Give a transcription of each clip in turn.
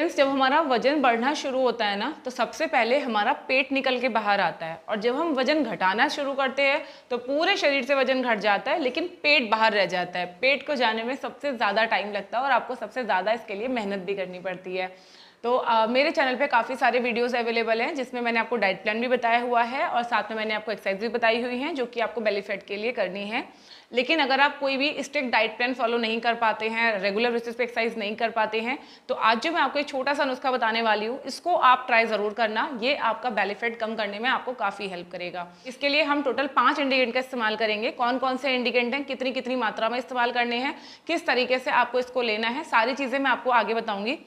Friends, जब हमारा वजन बढ़ना शुरू होता है ना, तो सबसे पहले हमारा पेट निकल के बाहर आता है। और जब हम वजन घटाना शुरू करते हैं तो पूरे शरीर से वजन घट जाता है, लेकिन पेट बाहर रह जाता है। पेट को जाने में सबसे ज़्यादा टाइम लगता है और आपको सबसे ज़्यादा इसके लिए मेहनत भी करनी पड़ती है। तो मेरे चैनल पे काफ़ी सारे वीडियोस अवेलेबल हैं, जिसमें मैंने आपको डाइट प्लान भी बताया हुआ है और साथ में मैंने आपको एक्सरसाइज भी बताई हुई हैं, जो कि आपको बेली फैट के लिए करनी है। लेकिन अगर आप कोई भी स्ट्रिक्ट डाइट प्लान फॉलो नहीं कर पाते हैं, रेगुलर बेसिस पे एक्सरसाइज नहीं कर पाते हैं, तो आज जो मैं आपको एक छोटा सा नुस्खा बताने वाली हूँ, इसको आप ट्राई ज़रूर करना। ये आपका बेली फैट कम करने में आपको काफ़ी हेल्प करेगा। इसके लिए हम टोटल 5 इंग्रेडिएंट का इस्तेमाल करेंगे। कौन कौन से इंग्रेडिएंट हैं, कितनी कितनी मात्रा में इस्तेमाल करने हैं, किस तरीके से आपको इसको लेना है, सारी चीज़ें मैं आपको आगे बताऊँगी।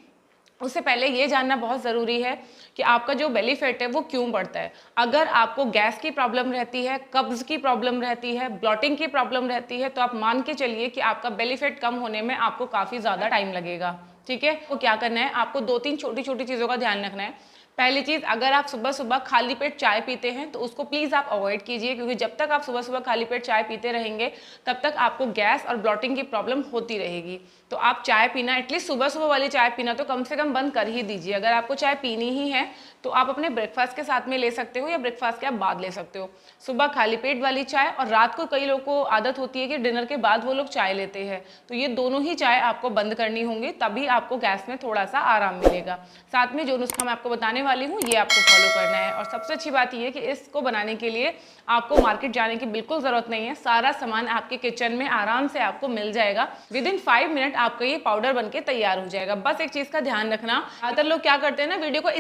उससे पहले ये जानना बहुत ज़रूरी है कि आपका जो बेली फैट है वो क्यों बढ़ता है। अगर आपको गैस की प्रॉब्लम रहती है, कब्ज़ की प्रॉब्लम रहती है, ब्लॉटिंग की प्रॉब्लम रहती है, तो आप मान के चलिए कि आपका बेली फैट कम होने में आपको काफ़ी ज़्यादा टाइम लगेगा। ठीक है, तो क्या करना है, आपको 2-3 छोटी छोटी चीज़ों का ध्यान रखना है। पहली चीज़, अगर आप सुबह सुबह खाली पेट चाय पीते हैं तो उसको प्लीज़ आप अवॉइड कीजिए, क्योंकि जब तक आप सुबह सुबह खाली पेट चाय पीते रहेंगे तब तक आपको गैस और ब्लॉटिंग की प्रॉब्लम होती रहेगी। तो आप चाय पीना, एटलीस्ट सुबह सुबह वाली चाय पीना तो कम से कम बंद कर ही दीजिए। अगर आपको चाय पीनी ही है तो आप अपने ब्रेकफास्ट के साथ में ले सकते हो या ब्रेकफास्ट के आप बाद ले सकते हो। सुबह खाली पेट वाली चाय, और रात को कई लोगों को आदत होती है कि डिनर के बाद वो लोग चाय लेते हैं, तो ये दोनों ही चाय आपको बंद करनी होंगी, तभी आपको गैस में थोड़ा सा आराम मिलेगा। साथ में जो नुस्खा मैं आपको बताने वाली हूँ ये आपको फॉलो करना है। और सबसे अच्छी बात ये है कि इसको बनाने के लिए आपको मार्केट जाने की बिल्कुल ज़रूरत नहीं है। सारा सामान आपके किचन में आराम से आपको मिल जाएगा। विदिन 5 मिनट आपका ये पाउडर बनके तैयार हो जाएगा। बस एक चीज़ का ध्यान रखना, ज़्यादातर लोग क्या करते हैं ना, वीडियो को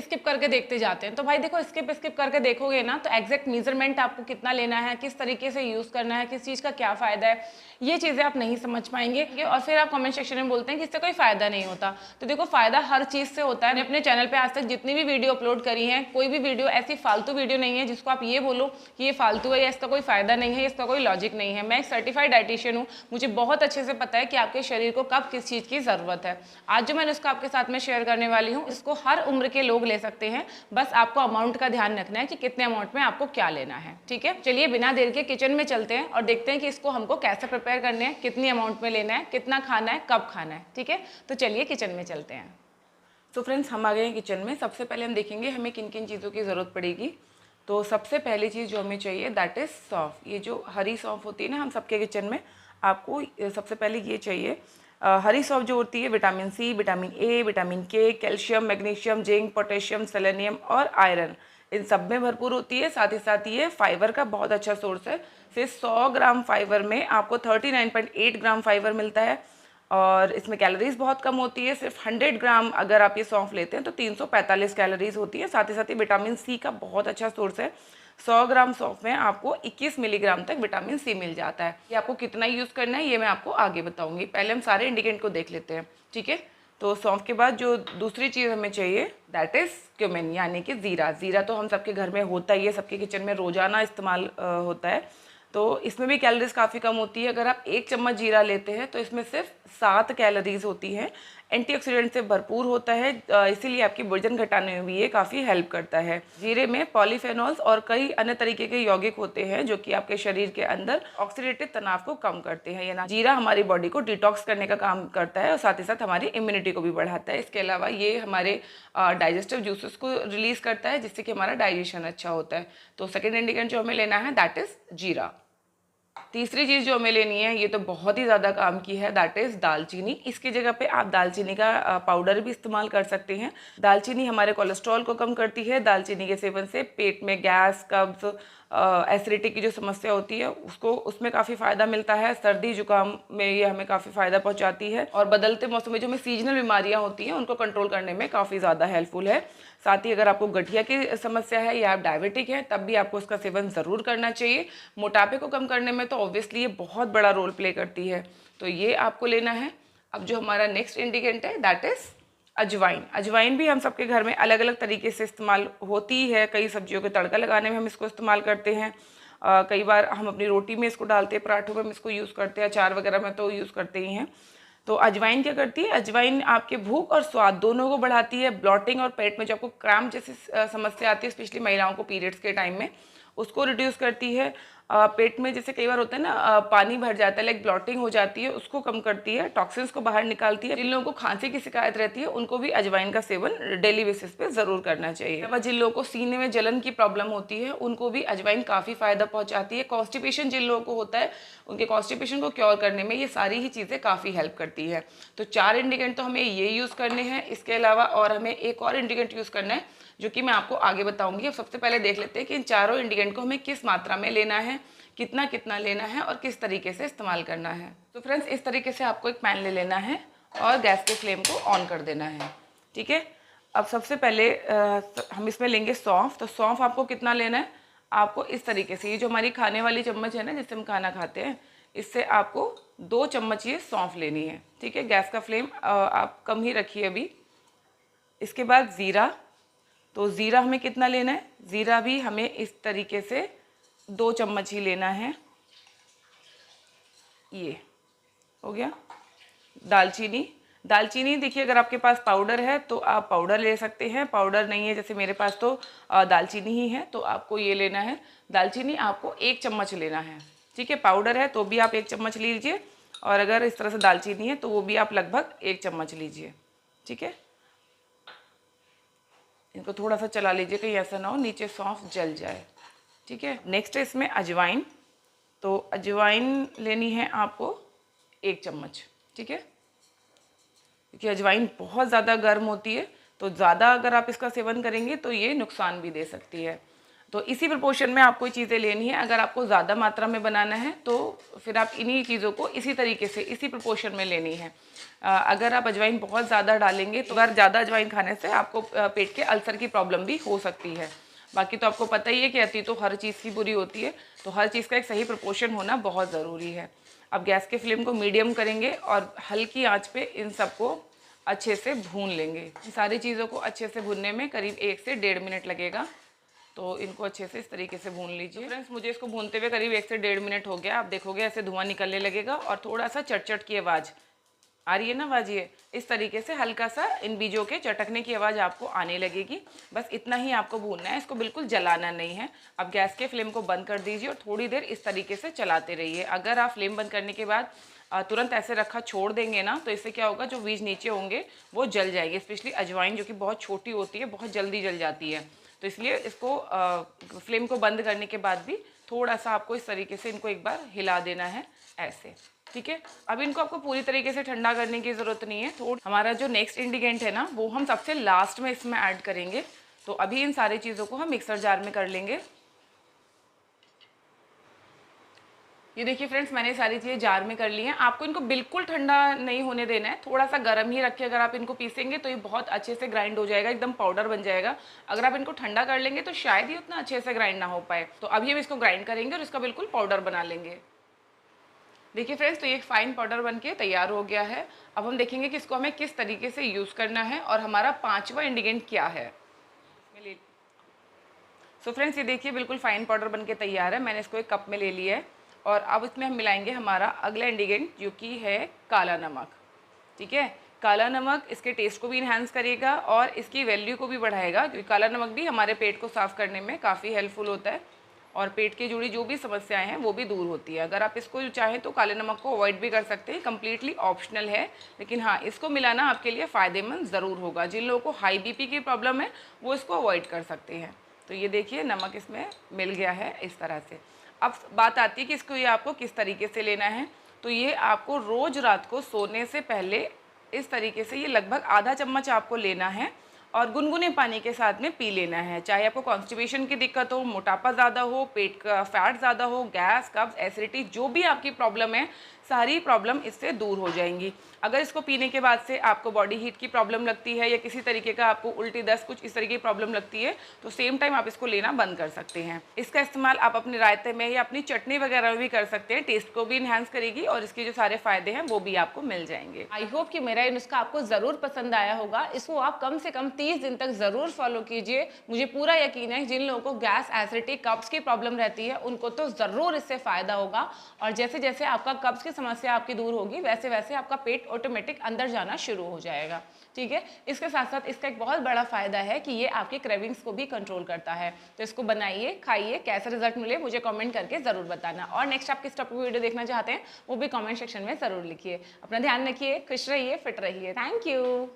स्किप करके देखते जाते हैं। तो भाई देखो, स्किप करके देखोगे ना तो एग्जैक्ट मेजरमेंट आपको कितना लेना है, किस तरीके से यूज़ करना है, किस चीज़ का क्या फ़ायदा है, ये चीज़ें आप नहीं समझ पाएंगे। और फिर आप कमेंट सेक्शन में बोलते हैं कि इससे कोई फ़ायदा नहीं होता। तो देखो, फ़ायदा हर चीज़ से होता है। मैंने अपने चैनल पे आज तक जितनी भी वीडियो अपलोड करी है, कोई भी वीडियो ऐसी फालतू वीडियो नहीं है जिसको आप ये बोलो कि ये फालतू है या इसका कोई फ़ायदा नहीं है, इसका कोई लॉजिक नहीं है। मैं एक सर्टिफाइड डाइटिशियन हूँ, मुझे बहुत अच्छे से पता है कि आपके शरीर को कब किस चीज़ की ज़रूरत है। आज जो मैंने उसको आपके साथ में शेयर करने वाली हूँ, इसको हर उम्र के लोग ले सकते हैं। बस आपको अमाउंट का ध्यान रखना है कि कितने अमाउंट में आपको क्या लेना है। ठीक है, चलिए बिना देर के किचन में चलते हैं और देखते हैं कि इसको हमको कैसे प्रिपेयर करने हैं, कितनी अमाउंट में लेना है, कितना खाना है, कब खाना है। ठीक है, तो चलिए किचन में चलते हैं। तो फ्रेंड्स, हम आ गए हैं किचन में। सबसे पहले हम देखेंगे हमें किन किन चीज़ों की ज़रूरत पड़ेगी। तो सबसे पहली चीज़ जो हमें चाहिए दैट इज़ सौंफ। ये जो हरी सौंफ होती है ना, हम सबके किचन में आपको सबसे पहले ये चाहिए। हरी सौंफ जो होती है vitamin C, vitamin A, vitamin K, calcium, magnesium, zinc, potassium, selenium और आयरन, इन सब में भरपूर होती है। साथ ही साथ ये फाइबर का बहुत अच्छा सोर्स है। सिर्फ 100 ग्राम फाइबर में आपको 39.8 ग्राम फाइबर मिलता है और इसमें कैलोरीज बहुत कम होती है। सिर्फ 100 ग्राम अगर आप ये सौंफ लेते हैं तो 345 कैलोरीज होती है। साथ ही साथ ये विटामिन सी का बहुत अच्छा सोर्स है। 100 ग्राम सौंफ में आपको 21 मिलीग्राम तक विटामिन सी मिल जाता है। ये आपको कितना यूज़ करना है ये मैं आपको आगे बताऊंगी। पहले हम सारे इंग्रेडिएंट को देख लेते हैं। ठीक है, तो सौंफ के बाद जो दूसरी चीज़ हमें चाहिए दैट इज़ क्यूमिन, यानी कि ज़ीरा। ज़ीरा तो हम सबके घर में होता ही है, सबके किचन में रोज़ाना इस्तेमाल होता है। तो इसमें भी कैलोरीज काफ़ी कम होती है। अगर आप 1 चम्मच जीरा लेते हैं तो इसमें सिर्फ 7 कैलोरीज होती हैं। एंटीऑक्सीडेंट से भरपूर होता है, इसीलिए आपकी वजन घटाने में भी ये काफ़ी हेल्प करता है। जीरे में पॉलीफेनॉल्स और कई अन्य तरीके के यौगिक होते हैं जो कि आपके शरीर के अंदर ऑक्सीडेटिव तनाव को कम करते हैं। ये ना, जीरा हमारी बॉडी को डिटॉक्स करने का काम करता है और साथ ही साथ हमारी इम्यूनिटी को भी बढ़ाता है। इसके अलावा ये हमारे डाइजेस्टिव जूसेस को रिलीज़ करता है, जिससे कि हमारा डाइजेशन अच्छा होता है। तो सेकेंड इंग्रेडिएंट जो हमें लेना है दैट इज़ जीरा। तीसरी चीज़ जो हमें लेनी है, ये तो बहुत ही ज़्यादा काम की है, दैट इज़ दालचीनी। इसकी जगह पे आप दालचीनी का पाउडर भी इस्तेमाल कर सकते हैं। दालचीनी हमारे कोलेस्ट्रॉल को कम करती है। दालचीनी के सेवन से पेट में गैस, कब्ज़, एसिडिटी की जो समस्या होती है उसमें काफ़ी फ़ायदा मिलता है। सर्दी जुकाम में ये हमें काफ़ी फ़ायदा पहुंचाती है और बदलते मौसम में जो हमें सीजनल बीमारियां होती हैं उनको कंट्रोल करने में काफ़ी ज़्यादा हेल्पफुल है। साथ ही अगर आपको गठिया की समस्या है या आप डायबिटिक हैं तब भी आपको इसका सेवन ज़रूर करना चाहिए। मोटापे को कम करने में तो ऑब्वियसली ये बहुत बड़ा रोल प्ले करती है, तो ये आपको लेना है। अब जो हमारा नेक्स्ट इंग्रेडिएंट है दैट इज़ अजवाइन। अजवाइन भी हम सबके घर में अलग अलग तरीके से इस्तेमाल होती है। कई सब्जियों के तड़का लगाने में हम इसको इस्तेमाल करते हैं। कई बार हम अपनी रोटी में इसको डालते हैं, पराठों में हम इसको यूज़ करते हैं, अचार वगैरह में तो यूज़ करते ही हैं। तो अजवाइन क्या करती है, अजवाइन आपके भूख और स्वाद दोनों को बढ़ाती है। ब्लॉटिंग और पेट में जो आपको क्रैम्प जैसी समस्या आती है, स्पेशली महिलाओं को पीरियड्स के टाइम में, उसको रिड्यूस करती है। पेट में जैसे कई बार होता है ना पानी भर जाता है, लाइक ब्लॉटिंग हो जाती है, उसको कम करती है, टॉक्सिन्स को बाहर निकालती है। जिन लोगों को खांसी की शिकायत रहती है उनको भी अजवाइन का सेवन डेली बेसिस पे ज़रूर करना चाहिए। अब जिन लोगों को सीने में जलन की प्रॉब्लम होती है उनको भी अजवाइन काफ़ी फ़ायदा पहुँचाती है। कॉन्स्टिपेशन जिन लोगों को होता है उनके कॉन्स्टिपेशन को क्योर करने में ये सारी ही चीज़ें काफ़ी हेल्प करती है। तो 4 इंग्रेडिएंट तो हमें ये यूज़ करने हैं। इसके अलावा और हमें एक और इंग्रेडिएंट यूज़ करना है जो कि मैं आपको आगे बताऊंगी। अब सबसे पहले देख लेते हैं कि इन चारों इंग्रेडिएंट को हमें किस मात्रा में लेना है, कितना कितना लेना है और किस तरीके से इस्तेमाल करना है। तो फ्रेंड्स, इस तरीके से आपको एक पैन ले लेना है और गैस के फ्लेम को ऑन कर देना है। ठीक है। अब सबसे पहले हम इसमें लेंगे सौंफ। तो सौंफ आपको कितना लेना है, आपको इस तरीके से, ये जो हमारी खाने वाली चम्मच है ना जिससे हम खाना खाते हैं, इससे आपको 2 चम्मच ये सौंफ लेनी है। ठीक है। गैस का फ्लेम आप कम ही रखिए अभी। इसके बाद ज़ीरा। तो ज़ीरा हमें कितना लेना है, ज़ीरा भी हमें इस तरीके से 2 चम्मच ही लेना है। ये हो गया। दालचीनी। दालचीनी देखिए, अगर आपके पास पाउडर है तो आप पाउडर ले सकते हैं, पाउडर नहीं है जैसे मेरे पास तो दालचीनी ही है तो आपको ये लेना है। दालचीनी आपको 1 चम्मच लेना है। ठीक है। पाउडर है तो भी आप 1 चम्मच लीजिए और अगर इस तरह से दालचीनी है तो वो भी आप लगभग 1 चम्मच लीजिए। ठीक है। इनको थोड़ा सा चला लीजिए कहीं ऐसा ना हो नीचे सौंफ जल जाए। ठीक है। नेक्स्ट है इसमें अजवाइन। तो अजवाइन लेनी है आपको 1 चम्मच। ठीक है। क्योंकि अजवाइन बहुत ज़्यादा गर्म होती है तो ज़्यादा अगर आप इसका सेवन करेंगे तो ये नुकसान भी दे सकती है। तो इसी प्रपोर्शन में आपको चीज़ें लेनी है। अगर आपको ज़्यादा मात्रा में बनाना है तो फिर आप इन्हीं चीज़ों को इसी तरीके से इसी प्रपोर्शन में लेनी है। अगर आप अजवाइन बहुत ज़्यादा डालेंगे तो अगर ज़्यादा अजवाइन खाने से आपको पेट के अल्सर की प्रॉब्लम भी हो सकती है। बाकी तो आपको पता ही है कि अति तो हर चीज़ की बुरी होती है, तो हर चीज़ का एक सही प्रपोर्शन होना बहुत ज़रूरी है। अब गैस के फ्लेम को मीडियम करेंगे और हल्की आंच पे इन सबको अच्छे से भून लेंगे। सारी चीज़ों को अच्छे से भूनने में करीब 1 से 1.5 मिनट लगेगा। तो इनको अच्छे से इस तरीके से भून लीजिए। तो फ्रेंड्स, मुझे इसको भूनते हुए करीब 1 से 1.5 मिनट हो गया। आप देखोगे ऐसे धुआं निकलने लगेगा और थोड़ा सा चटचट की आवाज़ आ रही है ना, आवाज़ ये इस तरीके से हल्का सा इन बीजों के चटकने की आवाज़ आपको आने लगेगी। बस इतना ही आपको भूनना है, इसको बिल्कुल जलाना नहीं है। अब गैस के फ्लेम को बंद कर दीजिए और थोड़ी देर इस तरीके से चलाते रहिए। अगर आप फ्लेम बंद करने के बाद तुरंत ऐसे रखा छोड़ देंगे ना तो इससे क्या होगा, जो बीज नीचे होंगे वो जल जाएंगे। स्पेशली अजवाइन जो कि बहुत छोटी होती है, बहुत जल्दी जल जाती है। तो इसलिए इसको फ्लेम को बंद करने के बाद भी थोड़ा सा आपको इस तरीके से इनको एक बार हिला देना है ऐसे। ठीक है। अब इनको आपको पूरी तरीके से ठंडा करने की ज़रूरत नहीं है। हमारा जो नेक्स्ट इंग्रेडिएंट है ना वो हम सबसे लास्ट में इसमें ऐड करेंगे। तो अभी इन सारी चीज़ों को हम मिक्सर जार में कर लेंगे। ये देखिए फ्रेंड्स, मैंने सारी चीज़ें जार में कर ली हैं। आपको इनको बिल्कुल ठंडा नहीं होने देना है, थोड़ा सा गर्म ही रखिए। अगर आप इनको पीसेंगे तो ये बहुत अच्छे से ग्राइंड हो जाएगा, एकदम पाउडर बन जाएगा। अगर आप इनको ठंडा कर लेंगे तो शायद ही उतना अच्छे से ग्राइंड ना हो पाए। तो अभी हम इसको ग्राइंड करेंगे और इसका बिल्कुल पाउडर बना लेंगे। देखिए फ्रेंड्स, तो ये एक फाइन पाउडर बन के तैयार हो गया है। अब हम देखेंगे कि इसको हमें किस तरीके से यूज़ करना है और हमारा 5वां इंग्रेडिएंट क्या है। सो फ्रेंड्स, ये देखिए बिल्कुल फाइन पाउडर बन के तैयार है। मैंने इसको एक कप में ले लिया है और अब इसमें हम मिलाएंगे हमारा अगला इंग्रेडिएंट जो कि है काला नमक। ठीक है। काला नमक इसके टेस्ट को भी इन्हांस करेगा और इसकी वैल्यू को भी बढ़ाएगा, क्योंकि काला नमक भी हमारे पेट को साफ़ करने में काफ़ी हेल्पफुल होता है और पेट के जुड़ी जो भी समस्याएं हैं वो भी दूर होती है। अगर आप इसको चाहें तो काले नमक को अवॉइड भी कर सकते हैं, कम्प्लीटली ऑप्शनल है, लेकिन हाँ इसको मिलाना आपके लिए फ़ायदेमंद ज़रूर होगा। जिन लोगों को हाई बीपी की प्रॉब्लम है वो इसको अवॉइड कर सकते हैं। तो ये देखिए नमक इसमें मिल गया है इस तरह से। अब बात आती है कि इसको ये आपको किस तरीके से लेना है। तो ये आपको रोज़ रात को सोने से पहले इस तरीके से ये लगभग आधा चम्मच आपको लेना है और गुनगुने पानी के साथ में पी लेना है। चाहे आपको कॉन्स्टिपेशन की दिक्कत हो, मोटापा ज़्यादा हो, पेट का फैट ज़्यादा हो, गैस कब्ज एसिडिटी जो भी आपकी प्रॉब्लम है, सारी प्रॉब्लम इससे दूर हो जाएंगी। अगर इसको पीने के बाद से आपको बॉडी हीट की प्रॉब्लम लगती है या किसी तरीके का आपको उल्टी दस्त कुछ इस तरीके की प्रॉब्लम लगती है तो सेम टाइम आप इसको लेना बंद कर सकते हैं। इसका इस्तेमाल आप अपने रायते में या अपनी चटनी वगैरह में भी कर सकते हैं। टेस्ट को भी इन्हांस करेगी और इसके जो सारे फायदे हैं वो भी आपको मिल जाएंगे। आई होप कि मेरा ये नुस्खा आपको ज़रूर पसंद आया होगा। इसको आप कम से कम 30 दिन तक ज़रूर फॉलो कीजिए। मुझे पूरा यकीन है जिन लोगों को गैस एसिडिटी कब्ज़ की प्रॉब्लम रहती है उनको तो ज़रूर इससे फ़ायदा होगा और जैसे जैसे आपका कब्ज़ की समस्या आपकी दूर होगी वैसे वैसे आपका पेट ऑटोमेटिक अंदर जाना शुरू हो जाएगा। ठीक है। इसके साथ साथ इसका एक बहुत बड़ा फायदा है कि ये आपकी क्रेविंग्स को भी कंट्रोल करता है। तो इसको बनाइए, खाइए, कैसा रिजल्ट मिले मुझे कमेंट करके ज़रूर बताना। और नेक्स्ट आप किस टॉपिक वीडियो देखना चाहते हैं वो भी कमेंट सेक्शन में ज़रूर लिखिए। अपना ध्यान रखिए, खुश रहिए, फिट रहिए। Thank you.